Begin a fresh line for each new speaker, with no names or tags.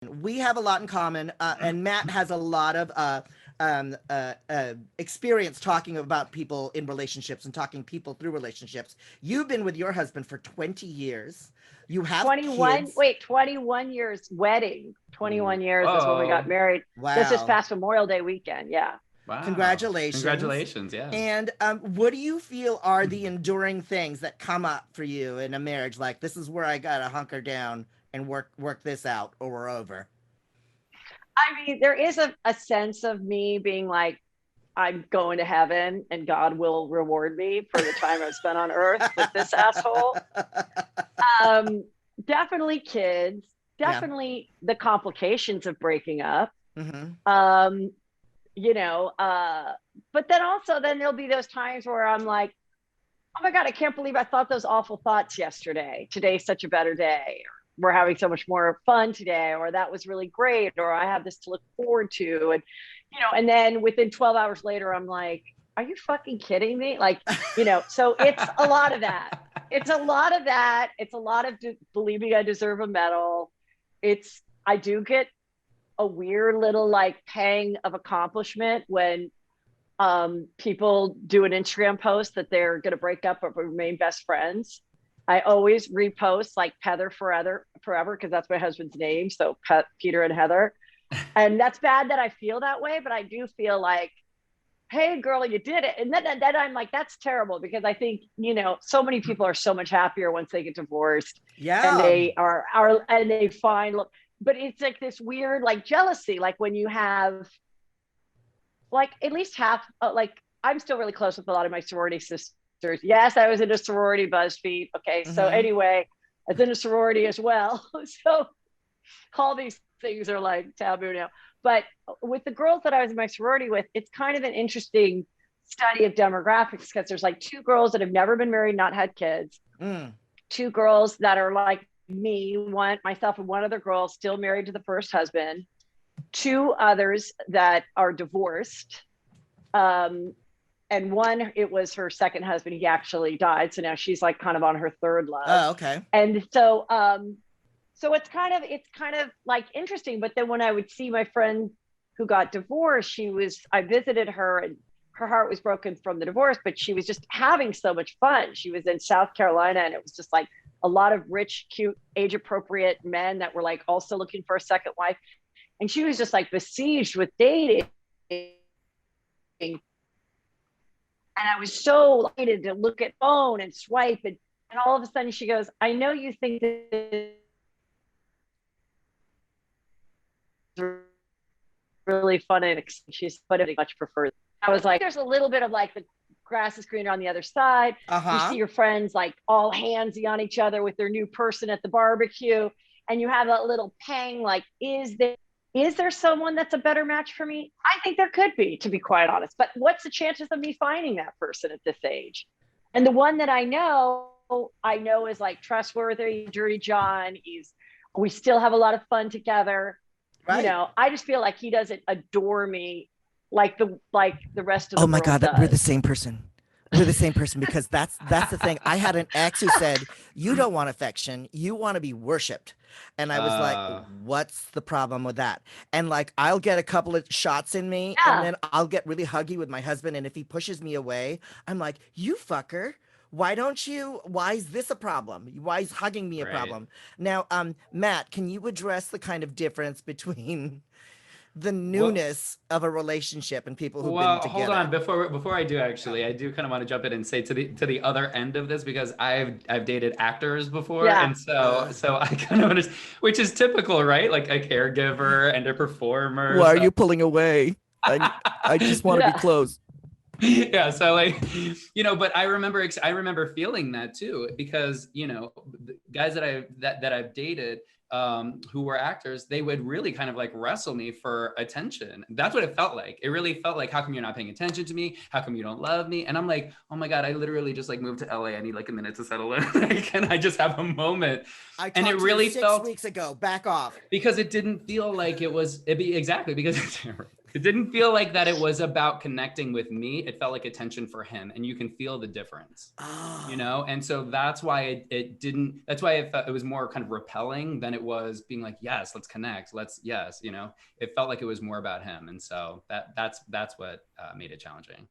We have a lot in common, and Matt has a lot of experience talking about people in relationships and talking people through relationships. You've been with your husband for 20 years. You have
21,
kids.
wait, 21 years wedding. 21 years is when we got married.
Wow.
This is past Memorial Day weekend. Yeah.
Wow.
Congratulations.
Congratulations, yeah.
And what do you feel are the enduring things that come up for you in a marriage? Like, this is where I gotta hunker down and work this out, or we're over.
I mean, there is a sense of me being like, I'm going to heaven and God will reward me for the time I've spent on earth with this asshole. Definitely kids, definitely the complications of breaking up. Mm-hmm. You know, but then also there'll be those times where I'm like, oh my God, I can't believe I thought those awful thoughts yesterday. Today's such a better day. We're having so much more fun today, or that was really great, or I have this to look forward to. And, you know, and then within 12 hours later, I'm like, are you fucking kidding me? Like, you know, so it's a lot of that. It's a lot of that. It's a lot of believing I deserve a medal. I do get a weird little like pang of accomplishment when people do an Instagram post that they're going to break up but remain best friends. I always repost like Heather forever, because that's my husband's name. So Peter and Heather. And that's bad that I feel that way, but I do feel like, hey girl, you did it. And then I'm like, that's terrible, because I think, you know, so many people are so much happier once they get divorced. Yeah. And they are and they find, but it's like this weird like jealousy, like when you have like at least half, like I'm still really close with a lot of my sorority sisters. Yes, I was in a sorority, BuzzFeed. Okay, so anyway, I was in a sorority as well. So all these things are like taboo now. But with the girls that I was in my sorority with, it's kind of an interesting study of demographics, because there's like 2 girls that have never been married, not had kids. 2 girls that are like me, myself and one other girl still married to the first husband. 2 others that are divorced. And one, it was her second husband. He actually died. So now she's like kind of on her 3rd love.
Oh, okay.
And so, so it's kind of like interesting. But then when I would see my friend who got divorced, I visited her and her heart was broken from the divorce, but she was just having so much fun. She was in South Carolina, and it was just like a lot of rich, cute, age appropriate men that were like also looking for a second wife. And she was just like besieged with dating. And I was so excited to look at phone and swipe. And all of a sudden she goes, I know you think this is really fun. And she's much preferred. I was like, there's a little bit of like the grass is greener on the other side. You see your friends like all handsy on each other with their new person at the barbecue. And you have that little pang, like, is there someone that's a better match for me? I think there could be, to be quite honest. But what's the chances of me finding that person at this age? And the one that I know is like trustworthy, Dirty John. We still have a lot of fun together. Right. You know, I just feel like he doesn't adore me like the rest of the world. Oh my God,
we're the same person. We're the same person, because that's the thing. I had an ex who said, you don't want affection, you want to be worshipped. And I was like, what's the problem with that? And like, I'll get a couple of shots in me, and then I'll get really huggy with my husband. And if he pushes me away, I'm like, you fucker. Why is this a problem? Why is hugging me a problem? Now, Matt, can you address the kind of difference between the newness of a relationship and people who've been together?
Hold on, before I do, actually, I do kind of want to jump in and say to the other end of this, because I've dated actors before, and so I kind of understand, which is typical, right? Like a caregiver and a performer.
Why are you pulling away? I just want to be close.
Yeah, so like, you know, but I remember feeling that too, because, you know, the guys that I've dated who were actors, they would really kind of like wrestle me for attention. That's what it felt like. It really felt like, how come you're not paying attention to me? How come you don't love me? And I'm like, oh my God, I literally just like moved to LA. I need like a minute to settle in. Can I just have a moment?
And it really felt 6 weeks ago, back off.
Because it didn't feel like exactly, because It didn't feel like that it was about connecting with me. It felt like attention for him, and you can feel the difference, you know? And so that's why it didn't, that's why it was more kind of repelling than it was being like, yes, let's connect. Yes, you know, it felt like it was more about him. And so that's what made it challenging.